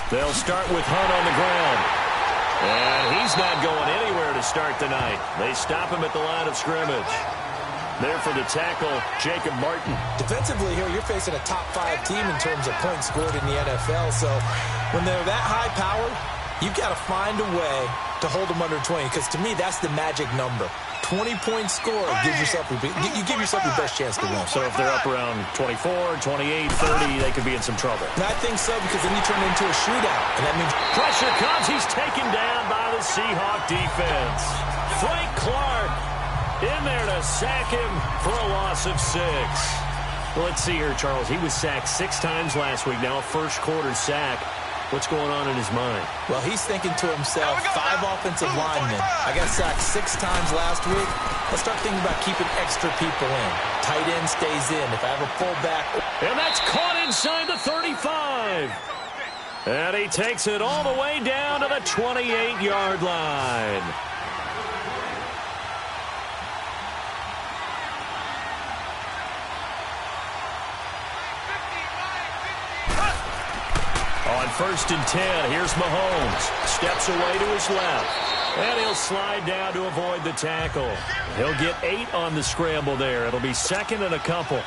They'll start with Hunt on the ground. And he's not going anywhere to start the night. They stop him at the line of scrimmage. There for the tackle, Jacob Martin. Defensively here, you're facing a top 5 team in terms of points scored in the NFL. So when they're that high-powered, you've got to find a way to hold them under 20. Because to me, that's the magic number. 20-point score, you give yourself your best chance to win. So if they're up around 24, 28, 30, they could be in some trouble. And I think so, because then you turn it into a shootout. And that means pressure comes. He's taken down by the Seahawk defense. Frank Clark in there to sack him for a loss of 6. Well, let's see here, Charles. He was sacked 6 times last week. Now a first-quarter sack. What's going on in his mind? Well, he's thinking to himself, 5 offensive linemen. I got sacked 6 times last week. Let's start thinking about keeping extra people in. Tight end stays in. If I have a fullback. And that's caught inside the 35. And he takes it all the way down to the 28-yard line. On 1st and 10, here's Mahomes. Steps away to his left. And he'll slide down to avoid the tackle. He'll get 8 on the scramble there. It'll be 2nd and a couple.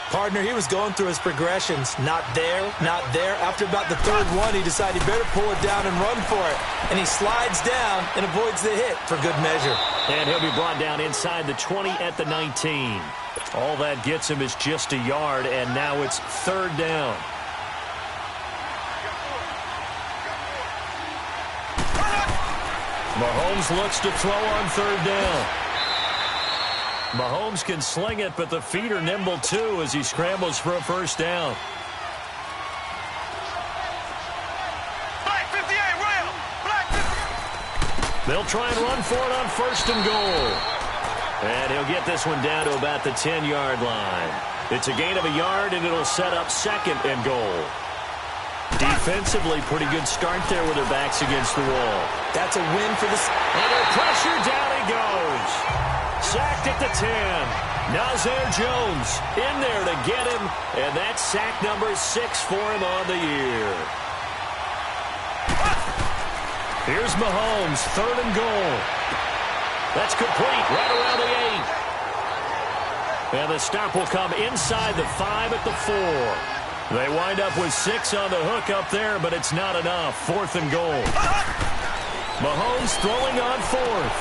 Partner, he was going through his progressions. Not there, not there. After about the 3rd one, he decided he better pull it down and run for it. And he slides down and avoids the hit for good measure. And he'll be brought down inside the 20 at the 19. All that gets him is just a yard, and now it's 3rd down. Mahomes looks to throw on 3rd down. Mahomes can sling it, but the feet are nimble too as he scrambles for a 1st down. Black 58, Rail! Black 58. They'll try and run for it on 1st and goal. And he'll get this one down to about the 10-yard line. It's a gain of a yard, and it'll set up 2nd and goal. Defensively, pretty good start there with their backs against the wall. That's a win for the... Under pressure, down he goes. Sacked at the 10. Nazir Jones in there to get him, and that's sack number 6 for him on the year. Here's Mahomes, 3rd and goal. That's complete, right around the 8. And the stop will come inside the 5 at the 4. They wind up with 6 on the hook up there, but it's not enough. 4th and goal. Mahomes throwing on 4th.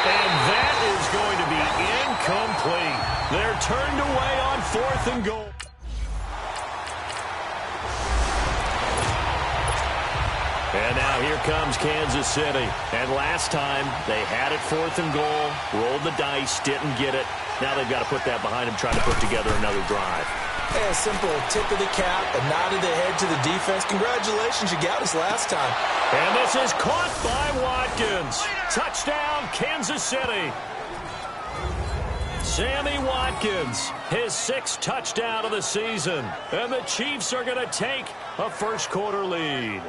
And that is going to be incomplete. They're turned away on 4th and goal. And now here comes Kansas City. And last time, they had it 4th and goal, rolled the dice, didn't get it. Now they've got to put that behind them, try to put together another drive. Hey, a simple tip of the cap, a nod of the head to the defense. Congratulations, you got us last time. And this is caught by Watkins. Touchdown, Kansas City. Sammy Watkins, his 6th touchdown of the season. And the Chiefs are going to take a first-quarter lead.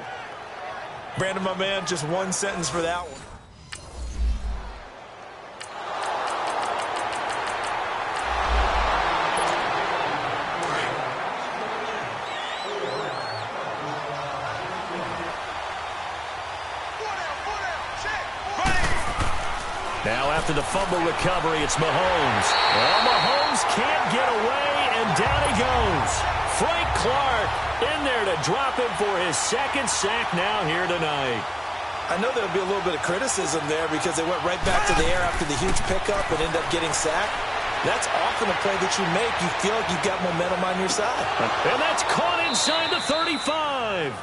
Brandon, my man, just one sentence for that one. Now after the fumble recovery, it's Mahomes. Well, Mahomes can't get away, and down he goes. Frank Clark in there to drop him for his 2nd sack now here tonight. I know there'll be a little bit of criticism there because they went right back to the air after the huge pickup and ended up getting sacked. That's often a play that you make. You feel like you've got momentum on your side. And that's caught inside the 35.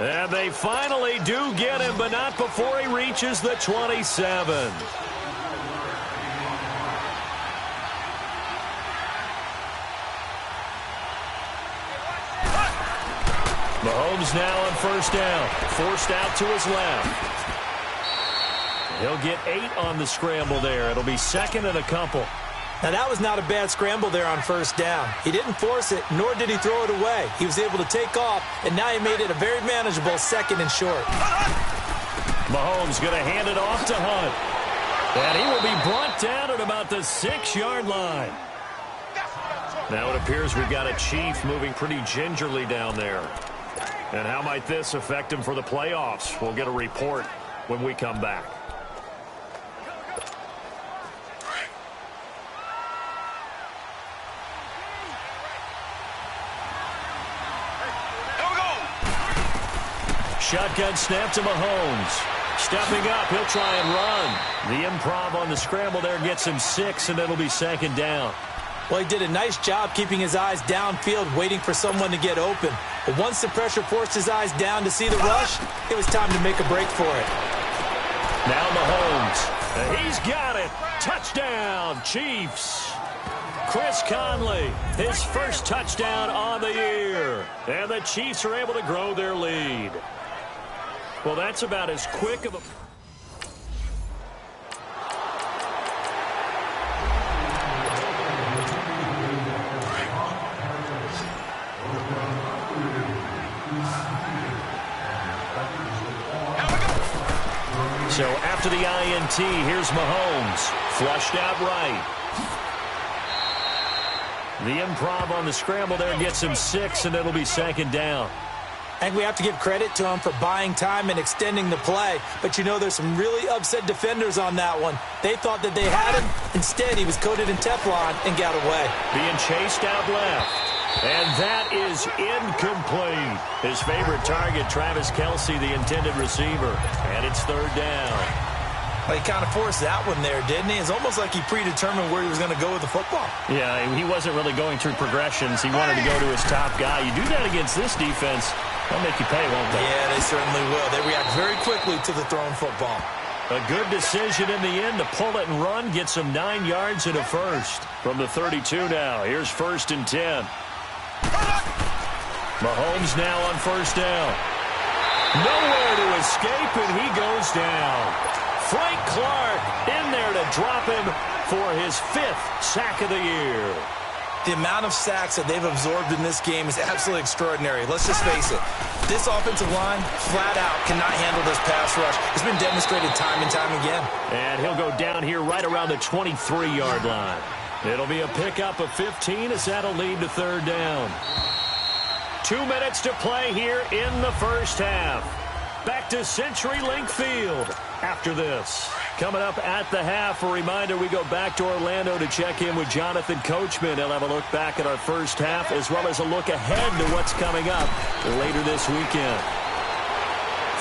And they finally do get him, but not before he reaches the 27. Mahomes now on 1st down. Forced out to his left. He'll get 8 on the scramble there. It'll be 2nd and a couple. Now, that was not a bad scramble there on first down. He didn't force it, nor did he throw it away. He was able to take off, and now he made it a very manageable 2nd and short. Mahomes going to hand it off to Hunt. And he will be brought down at about the 6-yard line. Now it appears we've got a Chief moving pretty gingerly down there. And how might this affect him for the playoffs? We'll get a report when we come back. Shotgun snap to Mahomes. Stepping up, he'll try and run. The improv on the scramble there gets him 6, and it'll be 2nd down. Well, he did a nice job keeping his eyes downfield, waiting for someone to get open. But once the pressure forced his eyes down to see the rush, it was time to make a break for it. Now Mahomes. He's got it. Touchdown, Chiefs. Chris Conley, his first touchdown on the year. And the Chiefs are able to grow their lead. Well, that's about as quick of a... So after the INT, here's Mahomes. Flushed out right. The improv on the scramble there gets him 6, and it'll be 2nd down. I think we have to give credit to him for buying time and extending the play. But, you know, there's some really upset defenders on that one. They thought that they had him. Instead, he was coated in Teflon and got away. Being chased out left. And that is incomplete. His favorite target, Travis Kelce, the intended receiver. And it's 3rd down. Well, he kind of forced that one there, didn't he? It's almost like he predetermined where he was going to go with the football. Yeah, he wasn't really going through progressions. He wanted to go to his top guy. You do that against this defense, they'll make you pay, won't they? Yeah, they certainly will. They react very quickly to the thrown football. A good decision in the end to pull it and run. Gets him 9 yards and a first. From the 32 now. Here's 1st and 10. Mahomes now on 1st down. Nowhere to escape, and he goes down. Frank Clark in there to drop him for his 5th sack of the year. The amount of sacks that they've absorbed in this game is absolutely extraordinary. Let's just face it. This offensive line, flat out, cannot handle this pass rush. It's been demonstrated time and time again. And he'll go down here right around the 23-yard line. It'll be a pickup of 15 as that'll lead to 3rd down. 2 minutes to play here in the first half. Back to CenturyLink Field after this. Coming up at the half, a reminder, we go back to Orlando to check in with Jonathan Coachman. He'll have a look back at our first half as well as a look ahead to what's coming up later this weekend.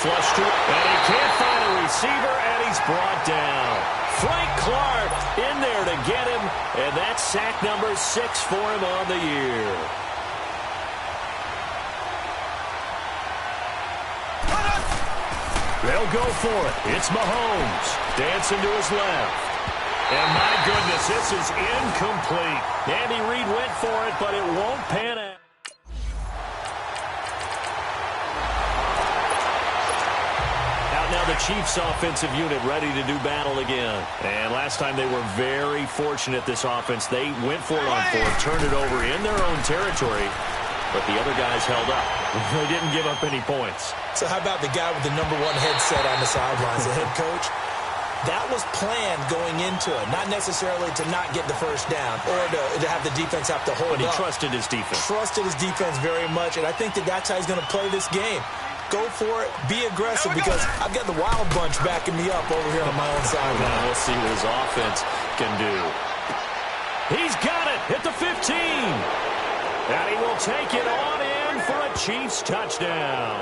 Flush to it, and he can't find a receiver, and he's brought down. Frank Clark in there to get him, and that's sack number 6 for him on the year. They'll go for it. It's Mahomes. Dancing to his left. And my goodness, this is incomplete. Andy Reid went for it, but it won't pan out. Out now the Chiefs offensive unit ready to do battle again. And last time they were very fortunate, this offense. They went 4 on 4, turned it over in their own territory. But the other guys held up. They didn't give up any points. So how about the guy with the #1 headset on the sidelines, the head coach? That was planned going into it, not necessarily to not get the first down or to have the defense have to hold up. But he trusted his defense. Trusted his defense very much, and I think that's how he's going to play this game. Go for it, be aggressive, because I've got the wild bunch backing me up over here on my own sideline. Now we'll see what his offense can do. He's got it at the 15. And he will take it on in for a Chiefs touchdown.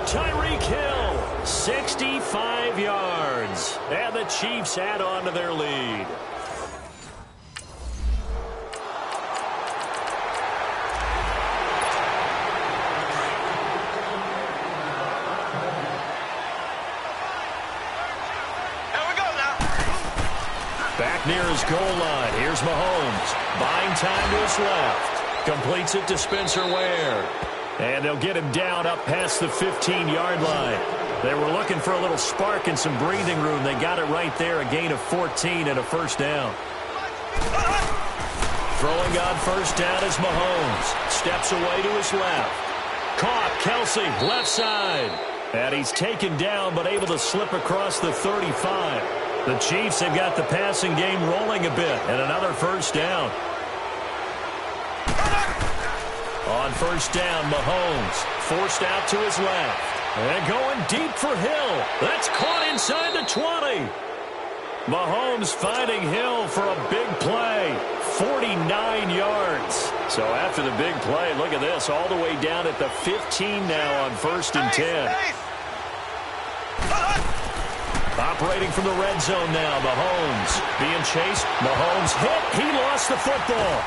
Tyreek Hill, 65 yards. And the Chiefs add on to their lead. Here we go now. Back near his goal line. Here's Mahomes. Buying time to his left. Completes it to Spencer Ware. And they'll get him down up past the 15-yard line. They were looking for a little spark and some breathing room. They got it right there, a gain of 14 and a first down. Throwing on first down is Mahomes. Steps away to his left. Caught, Kelsey, left side. And he's taken down, but able to slip across the 35. The Chiefs have got the passing game rolling a bit, and another first down. On first down, Mahomes forced out to his left. And going deep for Hill. That's caught inside the 20. Mahomes finding Hill for a big play. 49 yards. So after the big play, look at this, all the way down at the 15 now on first and 10. Operating from the red zone now, Mahomes being chased. Mahomes hit. He lost the football.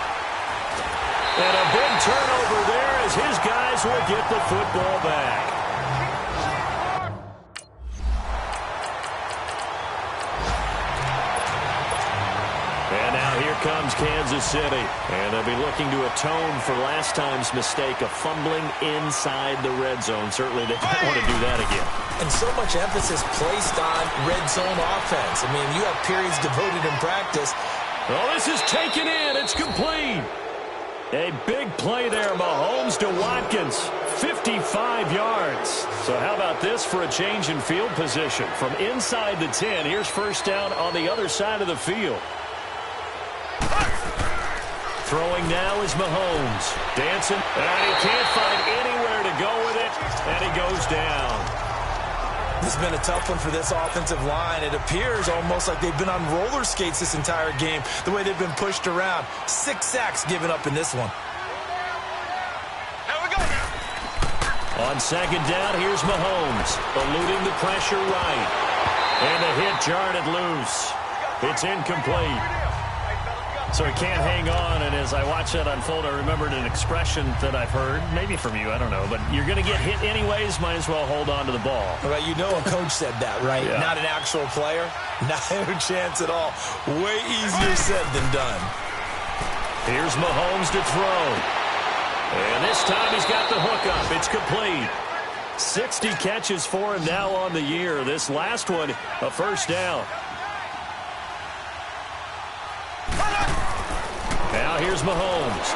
And a big turnover there as his guys will get the football back. And now here comes Kansas City. And they'll be looking to atone for last time's mistake of fumbling inside the red zone. Certainly they don't want to do that again. And so much emphasis placed on red zone offense. I mean, you have periods devoted in practice. Oh, this is taken in. It's complete. A big play there, Mahomes to Watkins. 55 yards. So how about this for a change in field position? From inside the 10, here's first down on the other side of the field. Throwing now is Mahomes. Dancing, and he can't find anywhere to go with it, and he goes down. This has been a tough one for this offensive line. It appears almost like they've been on roller skates this entire game, the way they've been pushed around. 6 sacks given up in this one. Here we go now. On second down, here's Mahomes, eluding the pressure right. And the hit jarred it loose. It's incomplete. So he can't hang on, and as I watch that unfold, I remembered an expression that I've heard, maybe from you, I don't know, but you're going to get hit anyways, might as well hold on to the ball. Well, you know a coach said that, right? Yeah. Not an actual player. Not a chance at all. Way easier said than done. Here's Mahomes to throw. And this time he's got the hook up. It's complete. 60 catches for him now on the year. This last one, a first down. Now here's Mahomes.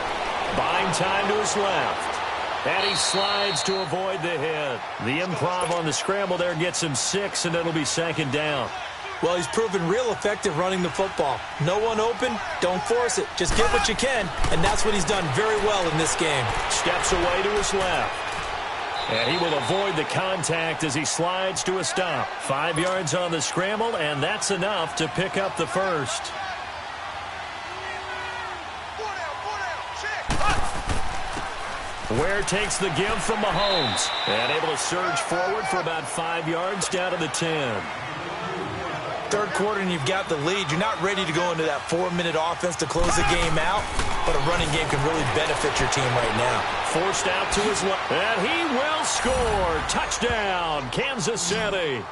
Buying time to his left. And he slides to avoid the hit. The improv on the scramble there gets him 6, and it'll be second down. Well, he's proven real effective running the football. No one open, don't force it. Just get what you can, and that's what he's done very well in this game. Steps away to his left. And he will avoid the contact as he slides to a stop. 5 yards on the scramble, and that's enough to pick up the first. Ware takes the give from Mahomes. And able to surge forward for about 5 yards down to the 10. Third quarter and you've got the lead. You're not ready to go into that 4-minute offense to close the game out, but a running game can really benefit your team right now. Forced out to his left. And he will score. Touchdown, Kansas City.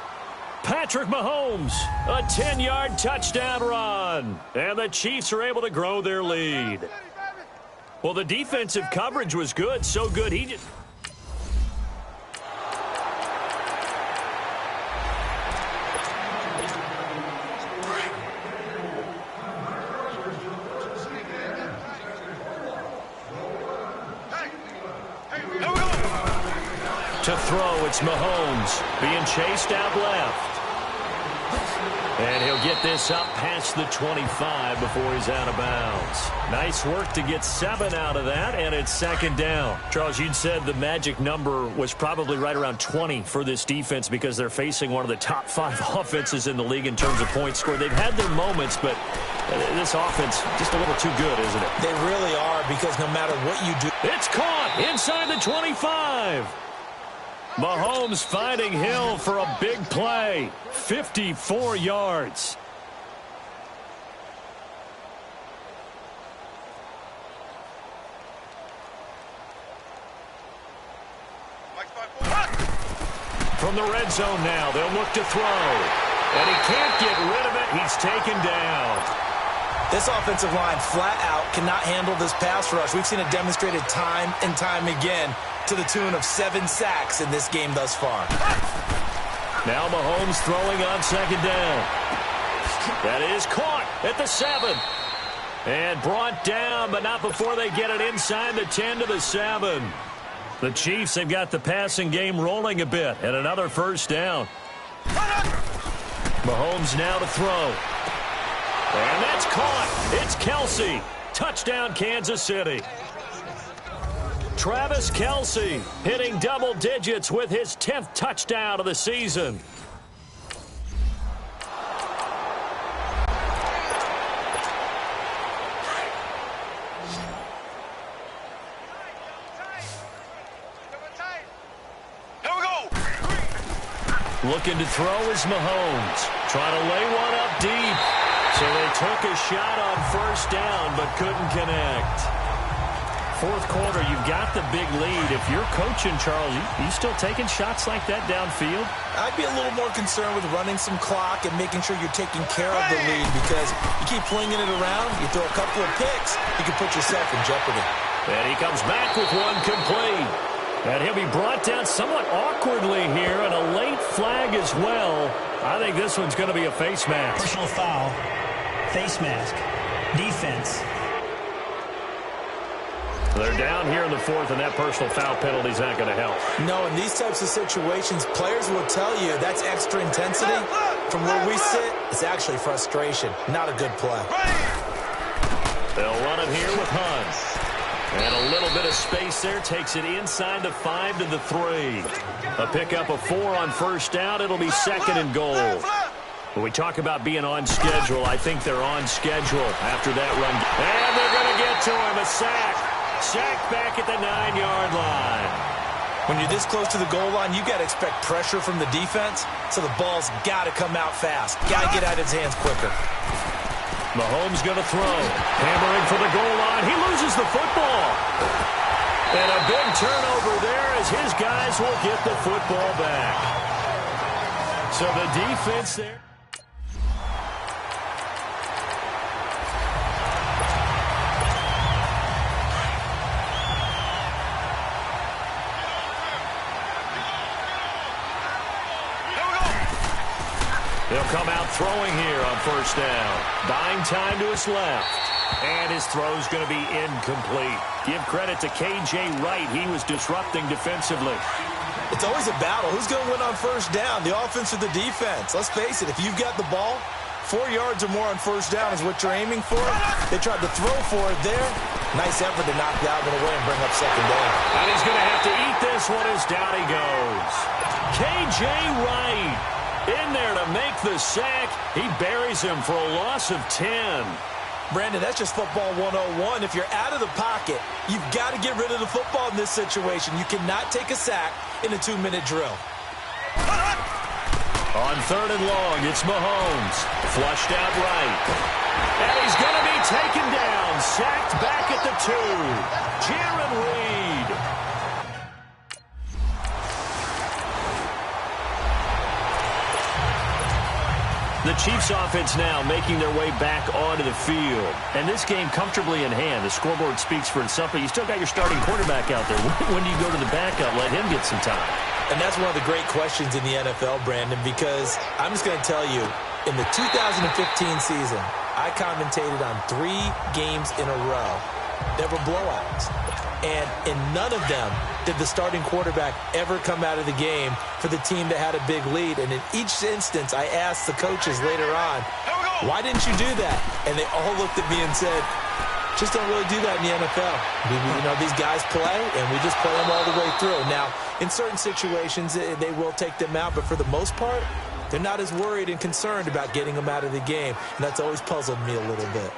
Patrick Mahomes, a 10-yard touchdown run. And the Chiefs are able to grow their lead. Well, the defensive coverage was good, so good he just... To throw, it's Mahomes being chased out left. And he'll get this up past the 25 before he's out of bounds. Nice work to get 7 out of that, and it's second down. Charles, you'd said the magic number was probably right around 20 for this defense because they're facing one of the top 5 offenses in the league in terms of points scored. They've had their moments, but this offense just a little too good, isn't it? They really are, because no matter what you do... It's caught inside the 25. Mahomes finding Hill for a big play. 54 yards. From the red zone now, they'll look to throw. And he can't get rid of it. He's taken down. This offensive line flat out cannot handle this pass rush. We've seen it demonstrated time and time again to the tune of 7 sacks in this game thus far. Now Mahomes throwing on second down. That is caught at the 7. And brought down, but not before they get it inside the 10 to the 7. The Chiefs have got the passing game rolling a bit, and another first down. Mahomes now to throw. And that's caught. It's Kelsey. Touchdown, Kansas City. Travis Kelsey hitting double digits with his 10th touchdown of the season. Looking to throw is Mahomes. Trying to lay one up deep. So they took a shot on first down, but couldn't connect. Fourth quarter, you've got the big lead. If you're coaching, Charles, you still taking shots like that downfield? I'd be a little more concerned with running some clock and making sure you're taking care of the lead, because you keep flinging it around, you throw a couple of picks, you can put yourself in jeopardy. And he comes back with one complete. And he'll be brought down somewhat awkwardly here, and a late flag as well. I think this one's going to be a face mask. Personal foul, face mask, defense. They're down here in the fourth, and that personal foul penalty is not going to help. No, in these types of situations, players will tell you that's extra intensity. From where we sit, it's actually frustration, not a good play. They'll run it here with Hunt. And a little bit of space there takes it inside the 5 to the 3. A pickup of 4 on first down. It'll be second and goal. When we talk about being on schedule, I think they're on schedule after that run. And they're going to get to him. A sack. Sack back at the 9-yard line. When you're this close to the goal line, you got to expect pressure from the defense, so the ball's got to come out fast. Got to get out of his hands quicker. Mahomes going to throw. Hammering for the goal line. He loses the football. And a big turnover there as his guys will get the football back. So the defense there. He'll come out throwing here on first down. Buying time to his left. And his throw's going to be incomplete. Give credit to K.J. Wright. He was disrupting defensively. It's always a battle. Who's going to win on first down, the offense or the defense? Let's face it, if you've got the ball, 4 yards or more on first down is what you're aiming for. They tried to throw for it there. Nice effort to knock Dalvin away and bring up second down. And he's going to have to eat this one as down he goes. K.J. Wright in there to make the sack. He buries him for a loss of 10. Brandon, that's just football 101. If you're out of the pocket, you've got to get rid of the football in this situation. You cannot take a sack in a 2-minute drill. On third and long, it's Mahomes. Flushed out right. And he's going to be taken down. Sacked back at the 2. Jaron Reed. The Chiefs offense now making their way back onto the field. And this game comfortably in hand. The scoreboard speaks for itself, but you still got your starting quarterback out there. When do you go to the backup? Let him get some time. And that's one of the great questions in the NFL, Brandon, because I'm just going to tell you, in the 2015 season, I commentated on 3 games in a row. There were blowouts. And in none of them did the starting quarterback ever come out of the game for the team that had a big lead. And in each instance, I asked the coaches later on, why didn't you do that? And they all looked at me and said, just don't really do that in the NFL. You know, these guys play, and we just play them all the way through. Now, in certain situations, they will take them out, but for the most part, they're not as worried and concerned about getting them out of the game. And that's always puzzled me a little bit.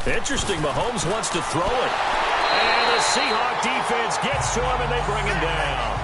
Interesting, Mahomes wants to throw it. And the Seahawk defense gets to him, and they bring him down.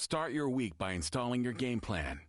Start your week by installing your game plan.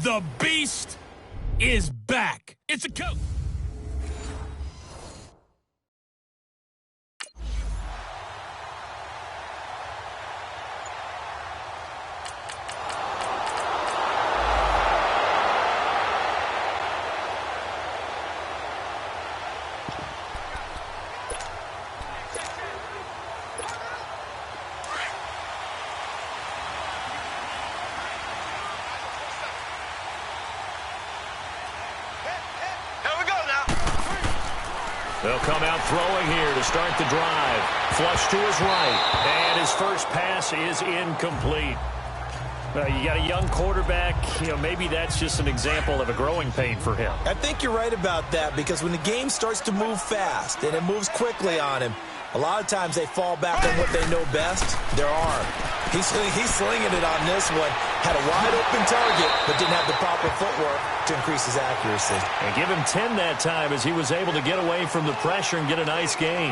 The Beast is back. It's a coach. They'll come out throwing here to start the drive. Flush to his right. And his first pass is incomplete. You got a young quarterback. Maybe that's just an example of a growing pain for him. I think you're right about that, because when the game starts to move fast and it moves quickly on him, a lot of times they fall back on what they know best, their arm. He's slinging it on this one. Had a wide-open target, but didn't have the proper footwork to increase his accuracy. And give him 10 that time as he was able to get away from the pressure and get a nice gain.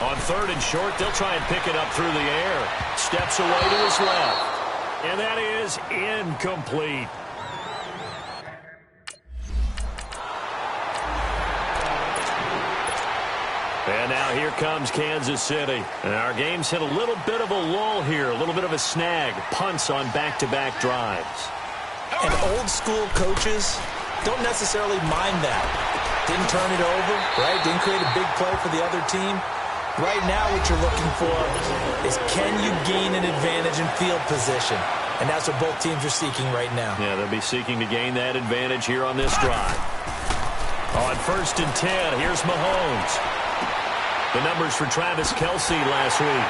On 3rd and short, they'll try and pick it up through the air. Steps away to his left. And that is incomplete. And now here comes Kansas City. And our game's hit a little bit of a lull here, a little bit of a snag. Punts on back-to-back drives. And old-school coaches don't necessarily mind that. Didn't turn it over, right? Didn't create a big play for the other team. Right now what you're looking for is, can you gain an advantage in field position? And that's what both teams are seeking right now. Yeah, they'll be seeking to gain that advantage here on this drive. On 1st and 10, here's Mahomes. The numbers for Travis Kelce last week.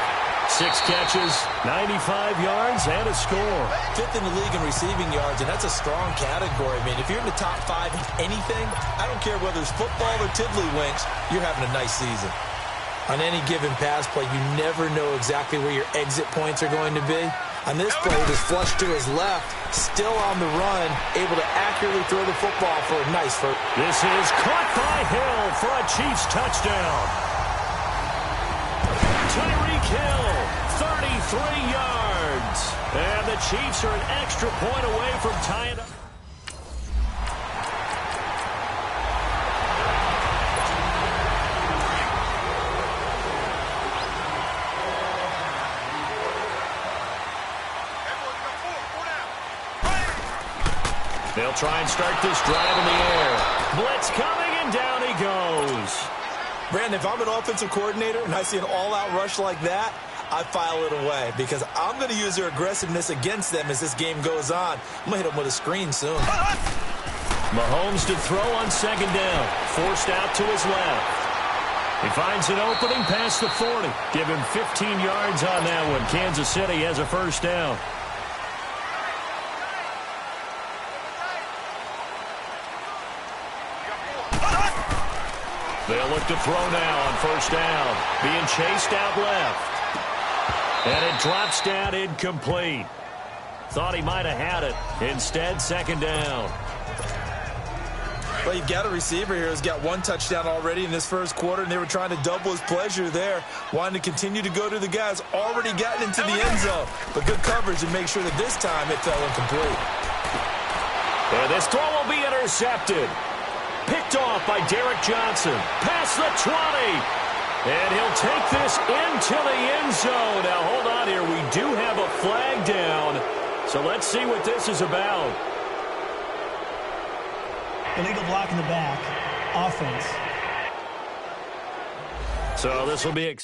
6 catches, 95 yards, and a score. 5th in the league in receiving yards, and that's a strong category. I mean, if you're in the top 5 in anything, I don't care whether it's football or tiddlywinks, you're having a nice season. On any given pass play, you never know exactly where your exit points are going to be. On this play, it was flushed to his left, still on the run, able to accurately throw the football for a nice first. This is caught by Hill for a Chiefs touchdown. Tyreek Hill, 33 yards. And the Chiefs are an extra point away from tying up. They'll try and start this drive in the air. Blitz coming, and down he goes. Brandon, if I'm an offensive coordinator and I see an all-out rush like that, I file it away, because I'm going to use their aggressiveness against them as this game goes on. I'm going to hit them with a screen soon. Mahomes to throw on 2nd down. Forced out to his left. He finds an opening past the 40. Give him 15 yards on that one. Kansas City has a 1st down. They'll look to throw now on 1st down. Being chased out left. And it drops down incomplete. Thought he might have had it. Instead, 2nd down. Well, you've got a receiver here who's got 1 touchdown already in this 1st quarter, and they were trying to double his pleasure there, wanting to continue to go to the guys already gotten into the end zone. But good coverage and make sure that this time it fell incomplete. And this throw will be intercepted. Picked off by Derek Johnson. Past the 20. And he'll take this into the end zone. Now, hold on here. We do have a flag down. So let's see what this is about. Illegal block in the back. Offense. So this will be...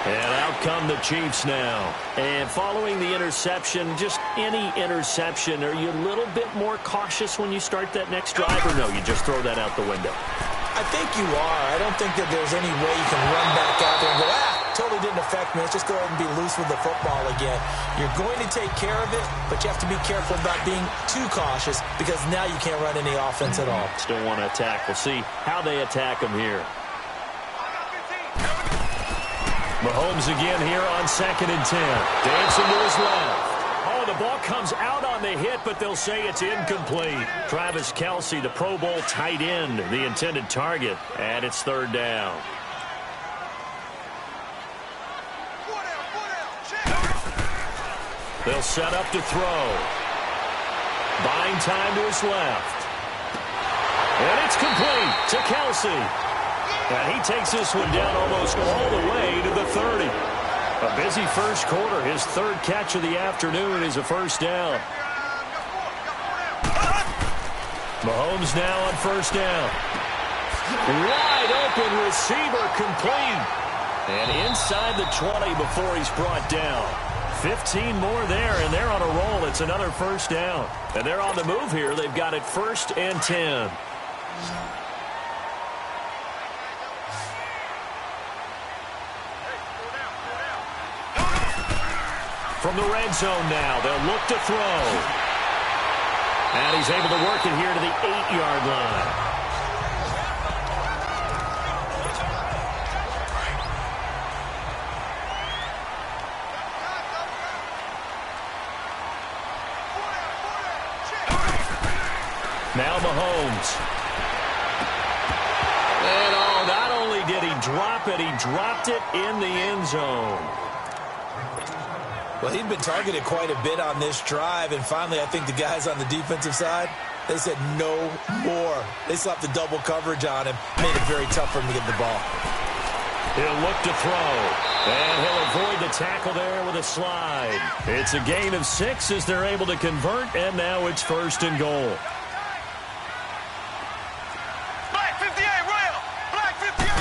And out come the Chiefs now. And following the interception, just any interception, are you a little bit more cautious when you start that next drive, or no, you just throw that out the window? I think you are. I don't think that there's any way you can run back out there and go, totally didn't affect me. Let's just go ahead and be loose with the football again. You're going to take care of it, but you have to be careful about being too cautious because now you can't run any offense at all. Still want to attack. We'll see how they attack them here. Mahomes again here on 2nd and 10. Dancing to his left. Oh, the ball comes out on the hit, but they'll say it's incomplete. Travis Kelce, the Pro Bowl tight end, the intended target, and it's 3rd down. They'll set up to throw. Buying time to his left. And it's complete to Kelce. And he takes this one down almost all the way to the 30. A busy first quarter. His 3rd catch of the afternoon is a 1st down. Mahomes now on 1st down. Wide open receiver complete. And inside the 20 before he's brought down. 15 more there, and they're on a roll. It's another 1st down. And they're on the move here. They've got it 1st and 10. From the red zone now, they'll look to throw. And he's able to work it here to the 8-yard line. Now Mahomes. And not only did he drop it, he dropped it in the end zone. Well, he'd been targeted quite a bit on this drive, and finally I think the guys on the defensive side, they said no more. They slapped the double coverage on him, made it very tough for him to get the ball. He'll look to throw, and he'll avoid the tackle there with a slide. It's a gain of 6 as they're able to convert, and now it's 1st and goal. Black 58, Royal! Black 58!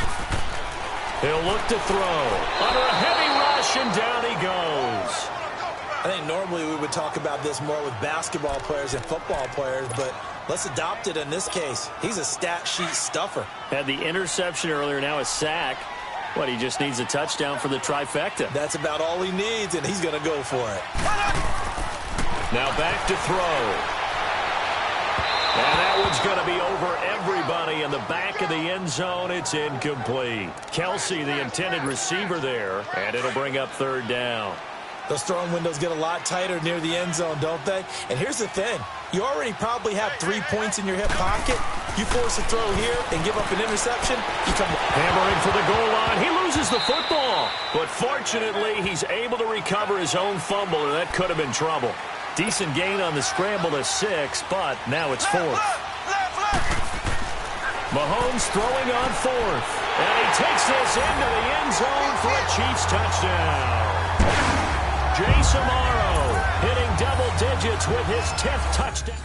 He'll look to throw. Under a heavy rush, and down he goes. I think normally we would talk about this more with basketball players and football players, but let's adopt it in this case. He's a stat sheet stuffer. Had the interception earlier, now a sack. What, he just needs a touchdown for the trifecta. That's about all he needs, and he's going to go for it. Now back to throw. And that one's going to be over everybody in the back of the end zone. It's incomplete. Kelce, the intended receiver there, and it'll bring up 3rd down. Those throwing windows get a lot tighter near the end zone, don't they? And here's the thing. You already probably have 3 points in your hip pocket. You force a throw here and give up an interception, you come hammering for the goal line. He loses the football. But fortunately, he's able to recover his own fumble, or that could have been trouble. Decent gain on the scramble to 6, but now it's 4th. Mahomes throwing on 4th. And he takes this into the end zone for a Chiefs touchdown. Jay Samaro hitting double digits with his 10th touchdown.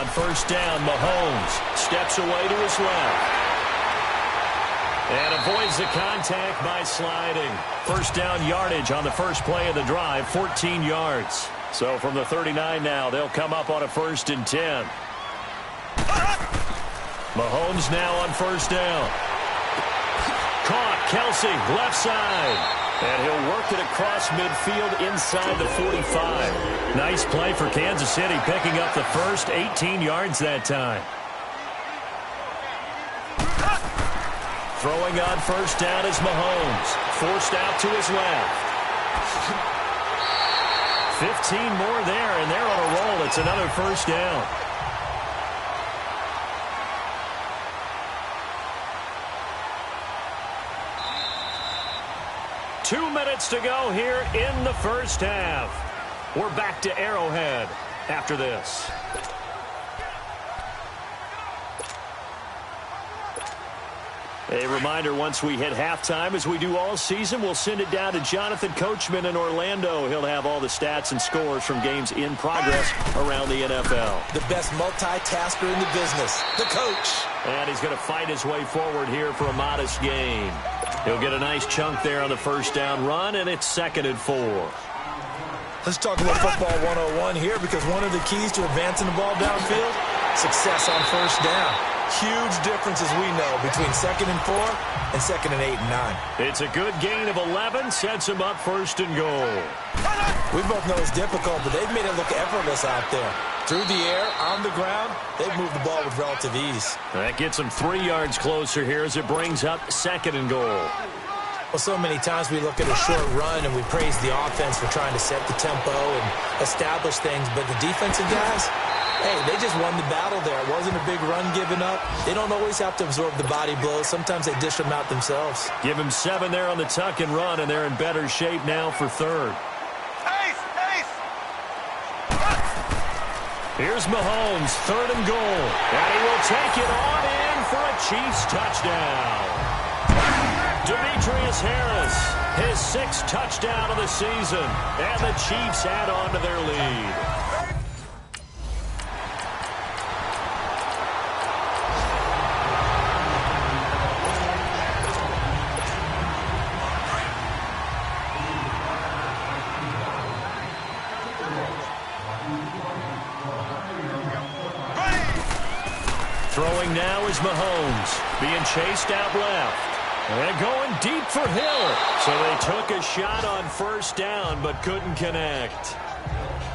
on first down. Mahomes steps away to his left. And avoids the contact by sliding. First down yardage on the first play of the drive, 14 yards. So from the 39 now, they'll come up on a 1st and 10. Mahomes now on first down. Caught, Kelsey, left side. And he'll work it across midfield inside the 45. Nice play for Kansas City, picking up the first, 18 yards that time. Throwing on first down is Mahomes. Forced out to his left. 15 more there, and they're on a roll. It's another first down. Two minutes to go here in the first half. We're back to Arrowhead after this. A reminder, once we hit halftime, as we do all season, we'll send it down to Jonathan Coachman in Orlando. He'll have all the stats and scores from games in progress around the NFL. The best multitasker in the business, the coach. And he's going to fight his way forward here for a modest gain. He'll get a nice chunk there on the first down run, and it's 2nd and 4. Let's talk about football 101 here, because one of the keys to advancing the ball downfield, success on first down. Huge difference, as we know, between 2nd and 4 and 2nd and 8 and 9. It's a good gain of 11, sets him up 1st and goal. We both know it's difficult, but they've made it look effortless out there. Through the air, on the ground, they've moved the ball with relative ease. That gets them 3 yards closer here as it brings up 2nd and goal. Well, so many times we look at a short run and we praise the offense for trying to set the tempo and establish things, but the defensive guys, hey, they just won the battle there. It wasn't a big run given up. They don't always have to absorb the body blows. Sometimes they dish them out themselves. Give him 7 there on the tuck and run, and they're in better shape now for 3rd. Here's Mahomes, 3rd and goal. And he will take it on in for a Chiefs touchdown. Demetrius Harris, his 6th touchdown of the season. And the Chiefs add on to their lead. Throwing now is Mahomes, being chased out left. And going deep for Hill. So they took a shot on first down, but couldn't connect.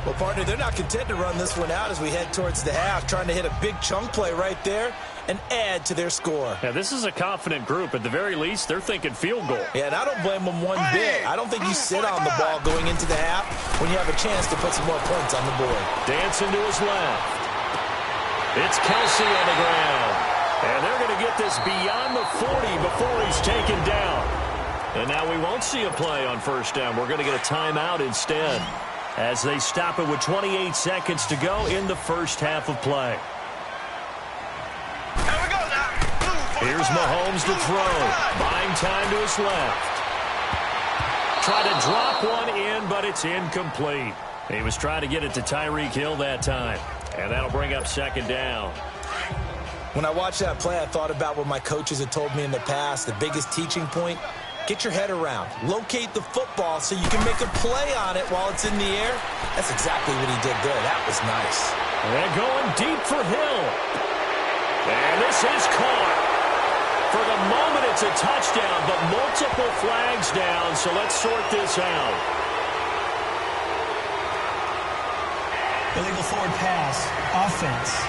Well, partner, they're not content to run this one out as we head towards the half, trying to hit a big chunk play right there and add to their score. Yeah, this is a confident group. At the very least, they're thinking field goal. Yeah, and I don't blame them one bit. I don't think you sit on the ball going into the half when you have a chance to put some more points on the board. Dancing to his left. It's Kelsey on the ground. And they're going to get this beyond the 40 before he's taken down. And now we won't see a play on first down. We're going to get a timeout instead as they stop it with 28 seconds to go in the first half of play. Here we go now. Here's Mahomes to throw. Buying time to his left. Try to drop one in, but it's incomplete. He was trying to get it to Tyreek Hill that time. And that'll bring up 2nd down. When I watched that play, I thought about what my coaches had told me in the past. The biggest teaching point, get your head around. Locate the football so you can make a play on it while it's in the air. That's exactly what he did there. That was nice. And going deep for Hill. And this is caught. For the moment, it's a touchdown, but multiple flags down, so let's sort this out. Illegal forward pass. Offense.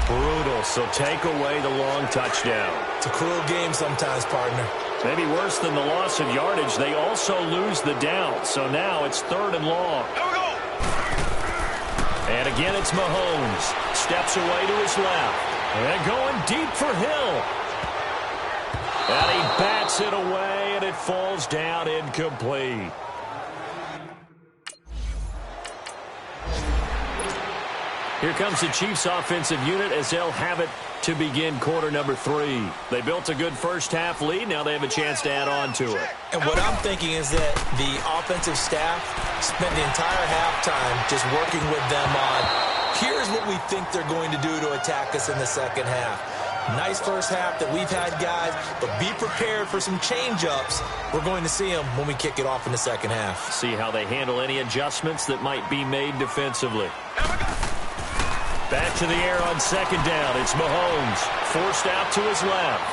Brutal, so take away the long touchdown. It's a cruel game sometimes, partner. Maybe worse than the loss of yardage, they also lose the down. So now it's 3rd and long. Here we go. And again, it's Mahomes. Steps away to his left. And going deep for Hill. And he bats it away, and it falls down incomplete. Here comes the Chiefs offensive unit as they'll have it to begin quarter number 3. They built a good first-half lead. Now they have a chance to add on to it. And what I'm thinking is that the offensive staff spent the entire halftime just working with them on, here's what we think they're going to do to attack us in the second half. Nice first half that we've had, guys, but be prepared for some change-ups. We're going to see them when we kick it off in the second half. See how they handle any adjustments that might be made defensively. Back to the air on second down. It's Mahomes, forced out to his left.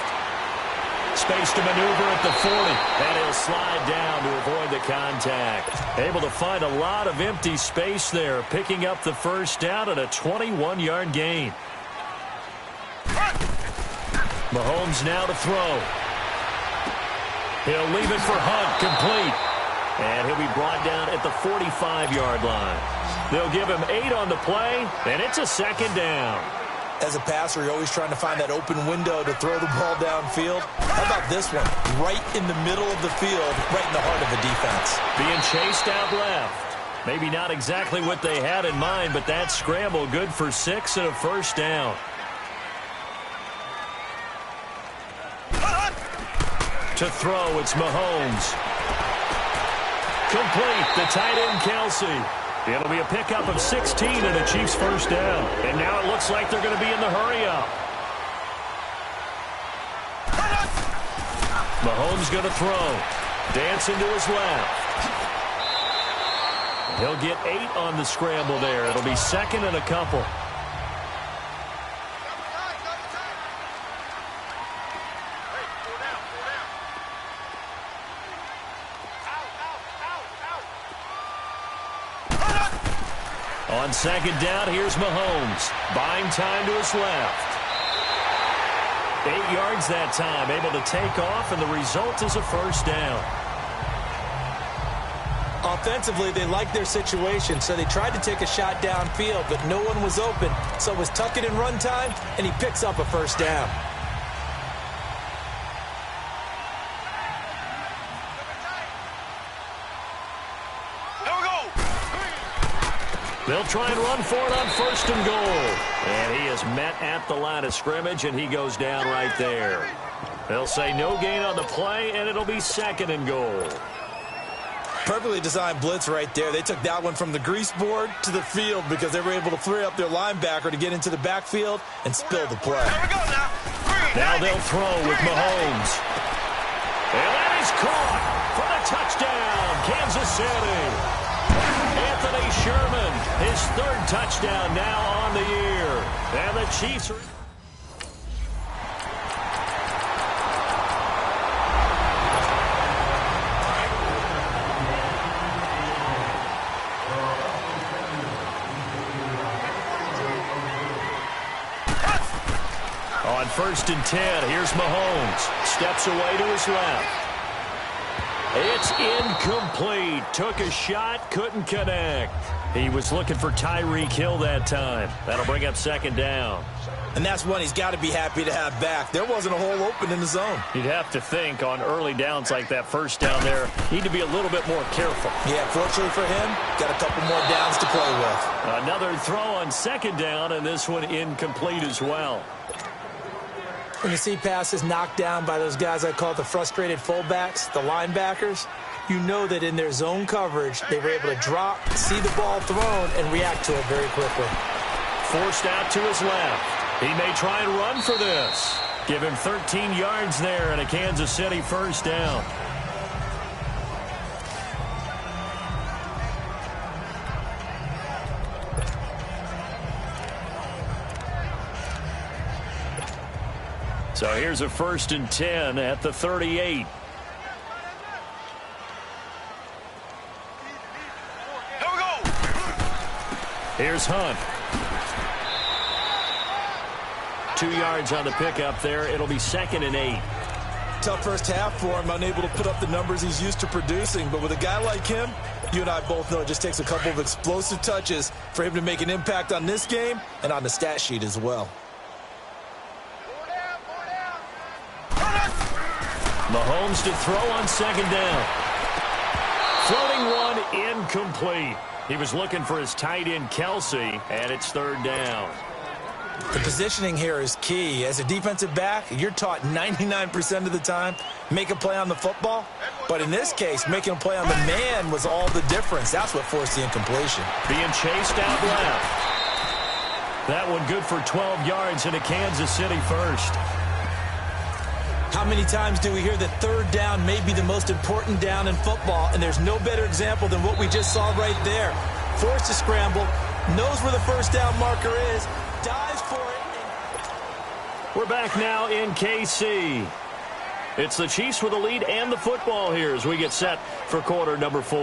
Space to maneuver at the 40, and he'll slide down to avoid the contact. Able to find a lot of empty space there, picking up the first down at a 21-yard gain. Mahomes now to throw. He'll leave it for Hunt, complete. And he'll be brought down at the 45-yard line. They'll give him 8 on the play, and it's a second down. As a passer, you're always trying to find that open window to throw the ball downfield. How about this one? Right in the middle of the field, right in the heart of the defense. Being chased out left. Maybe not exactly what they had in mind, but that scramble good for 6 and a first down. To throw, it's Mahomes. Complete, the tight end Kelsey. It'll be a pickup of 16 and a Chiefs first down. And now it looks like they're going to be in the hurry-up. Mahomes going to throw. Dancing to his left. He'll get 8 on the scramble there. It'll be second and a couple. On second down, here's Mahomes. Buying time to his left. 8 yards that time, able to take off, and the result is a first down. Offensively, they liked their situation, so they tried to take a shot downfield, but no one was open. So it was tuck it in run time, and he picks up a first down. They'll try and run for it on first and goal. And he is met at the line of scrimmage, and he goes down right there. They'll say no gain on the play, and it'll be second and goal. Perfectly designed blitz right there. They took that one from the grease board to the field because they were able to free up their linebacker to get into the backfield and spill the play. Now they'll throw with Mahomes. And that is caught for the touchdown, Kansas City. Anthony Sherman, his 3rd touchdown now on the year. And the Chiefs are... On first and 10, here's Mahomes. Steps away to his left. It's incomplete. Took a shot, couldn't connect. He was looking for Tyreek Hill that time. That'll bring up second down. And that's one he's got to be happy to have back. There wasn't a hole open in the zone. You'd have to think on early downs like that first down there, need to be a little bit more careful. Yeah, fortunately for him, got a couple more downs to play with. Another throw on second down, and this one incomplete as well. When you see passes knocked down by those guys I call the frustrated fullbacks, the linebackers, you know that in their zone coverage, they were able to drop, see the ball thrown, and react to it very quickly. Forced out to his left. He may try and run for this. Give him 13 yards there and a Kansas City first down. So here's a first and 10 at the 38. Here we go. Here's Hunt. 2 yards on the pickup there. It'll be second and 8. Tough first half for him, unable to put up the numbers he's used to producing. But with a guy like him, you and I both know it just takes a couple of explosive touches for him to make an impact on this game and on the stat sheet as well. Mahomes to throw on second down. Floating one incomplete. He was looking for his tight end, Kelsey, and it's third down. The positioning here is key. As a defensive back, you're taught 99% of the time, make a play on the football. But in this case, making a play on the man was all the difference. That's what forced the incompletion. Being chased out left. That one good for 12 yards into Kansas City first. How many times do we hear that third down may be the most important down in football, and there's no better example than what we just saw right there. Forced to scramble, knows where the first down marker is, dives for it. We're back now in KC. It's the Chiefs with the lead and the football here as we get set for quarter number 4.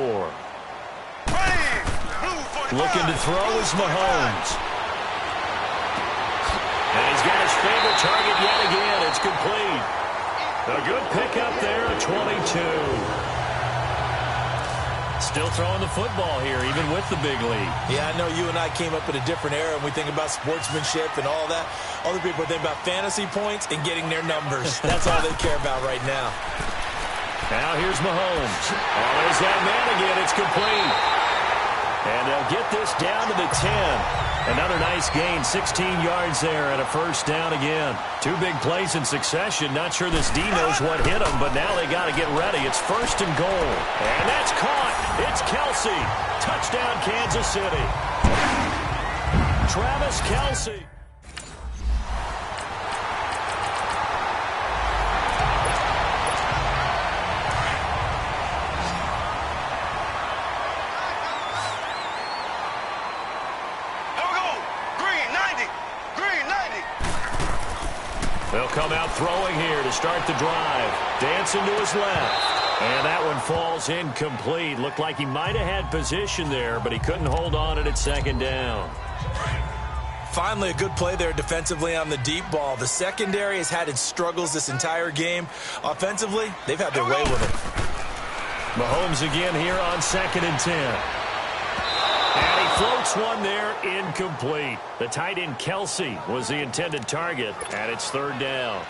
Looking to throw is Mahomes. And he's got his favorite target yet again. It's complete. A good pickup there at 22. Still throwing the football here, even with the big lead. Yeah, I know you and I came up in a different era, and we think about sportsmanship and all that. Other people think about fantasy points and getting their numbers. That's all they care about right now. Now here's Mahomes. Oh, there's that man again. It's complete. And they'll get this down to the 10. Another nice gain, 16 yards there and a first down again. 2 big plays in succession. Not sure this D knows what hit them, but now they got to get ready. It's first and goal. And that's caught. It's Kelsey. Touchdown, Kansas City. Travis Kelsey. They'll come out throwing here to start the drive. Dancing to his left. And that one falls incomplete. Looked like he might have had position there, but he couldn't hold on at second down. Finally, a good play there defensively on the deep ball. The secondary has had its struggles this entire game. Offensively, they've had their way with it. Mahomes again here on 2nd and 10. And he floats one there, incomplete. The tight end, Kelsey, was the intended target, and it's third down.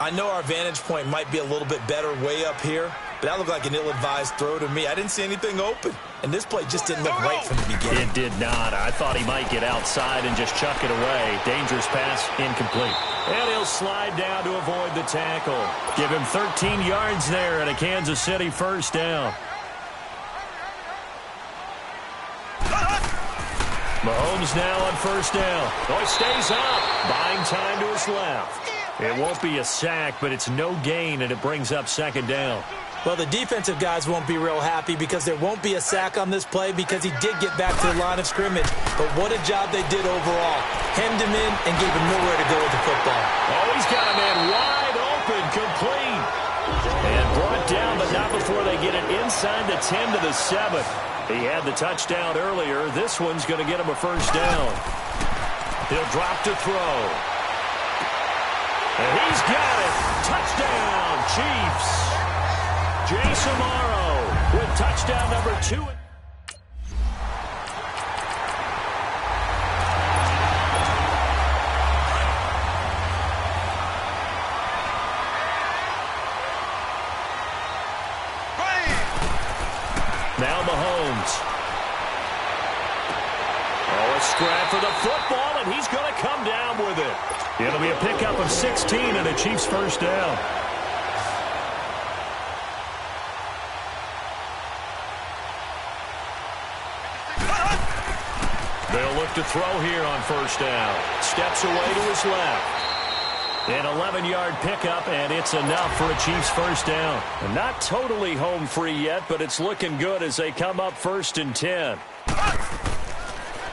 I know our vantage point might be a little bit better way up here, but that looked like an ill-advised throw to me. I didn't see anything open, and this play just didn't look right from the beginning. It did not. I thought he might get outside and just chuck it away. Dangerous pass, incomplete. And he'll slide down to avoid the tackle. Give him 13 yards there and a Kansas City first down. Mahomes now on first down. Oh, he stays up. Buying time to his left. It won't be a sack, but it's no gain, and it brings up second down. Well, the defensive guys won't be real happy because there won't be a sack on this play because he did get back to the line of scrimmage. But what a job they did overall. Hemmed him in and gave him nowhere to go with the football. Oh, he's got a man wide open, complete. And brought down, but not before they get it inside the 10 to the 7. He had the touchdown earlier. This one's going to get him a first down. He'll drop to throw. And he's got it. Touchdown, Chiefs. Jason Morrow with touchdown number 2. Now Mahomes. Oh, a scrap for the football, and he's going to come down with it. It'll be a pickup of 16 and a Chiefs first down. They'll look to throw here on first down. Steps away to his left. An 11-yard pickup, and it's enough for a Chiefs first down. And not totally home free yet, but it's looking good as they come up 1st and 10.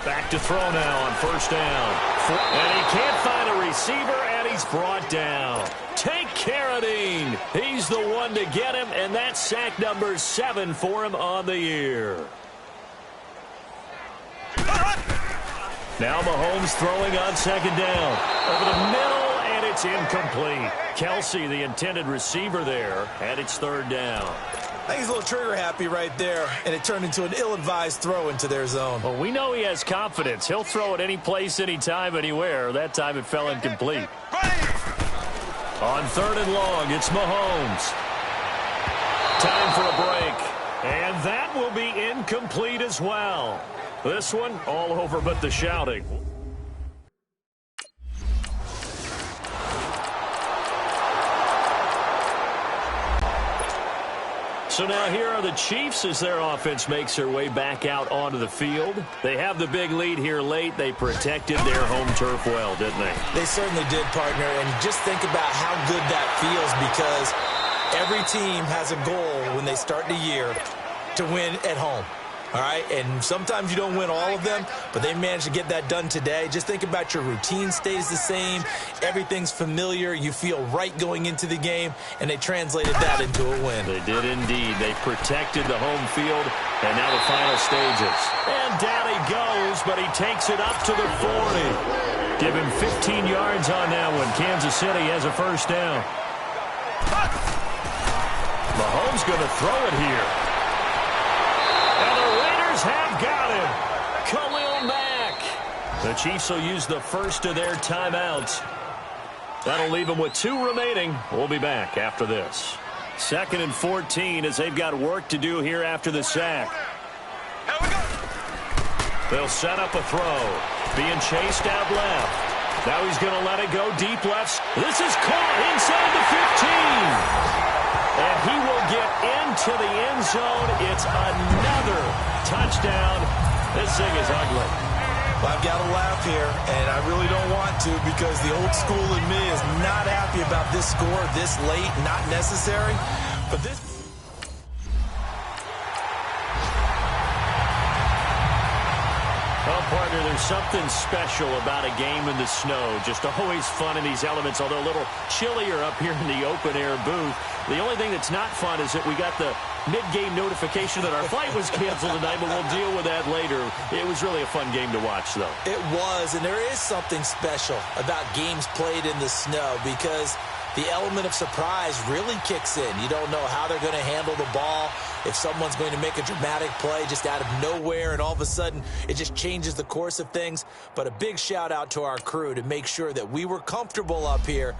Back to throw now on first down. And he can't find a receiver, and he's brought down. Take Carradine. He's the one to get him, and that's sack number 7 for him on the year. Now Mahomes throwing on second down. Over the middle, and it's incomplete. Kelsey, the intended receiver there, and it's third down. I think he's a little trigger happy right there, and it turned into an ill-advised throw into their zone. Well, we know he has confidence. He'll throw it any place, anytime, anywhere. That time it fell incomplete. On 3rd and long, it's Mahomes. Time for a break. And that will be incomplete as well. This one, all over but the shouting. So now here are the Chiefs as their offense makes their way back out onto the field. They have the big lead here late. They protected their home turf well, didn't they? They certainly did, partner. And just think about how good that feels, because every team has a goal when they start the year to win at home. All right, and sometimes you don't win all of them, but they managed to get that done today. Just think about your routine stays the same. Everything's familiar. You feel right going into the game, and they translated that into a win. They did indeed. They protected the home field, and now the final stages. And down he goes, but he takes it up to the 40. Give him 15 yards on that one. Kansas City has a first down. Mahomes going to throw it here. Have got him. Khalil Mack. The Chiefs will use the first of their timeouts. That'll leave them with 2 remaining. We'll be back after this. 2nd and 14 as they've got work to do here after the sack. They'll set up a throw. Being chased out left. Now he's going to let it go deep left. This is caught inside the 15. And he will get into the end zone. It's another touchdown. This thing is ugly. Well, I've got to laugh here, and I really don't want to, because the old school in me is not happy about this score this late, not necessary. But this... Well, partner, there's something special about a game in the snow. Just always fun in these elements, although a little chillier up here in the open-air booth. The only thing that's not fun is that we got the mid-game notification that our flight was canceled tonight, but we'll deal with that later. It was really a fun game to watch, though. It was, and there is something special about games played in the snow, because the element of surprise really kicks in. You don't know how they're going to handle the ball, if someone's going to make a dramatic play just out of nowhere, and all of a sudden it just changes the course of things. But a big shout out to our crew to make sure that we were comfortable up here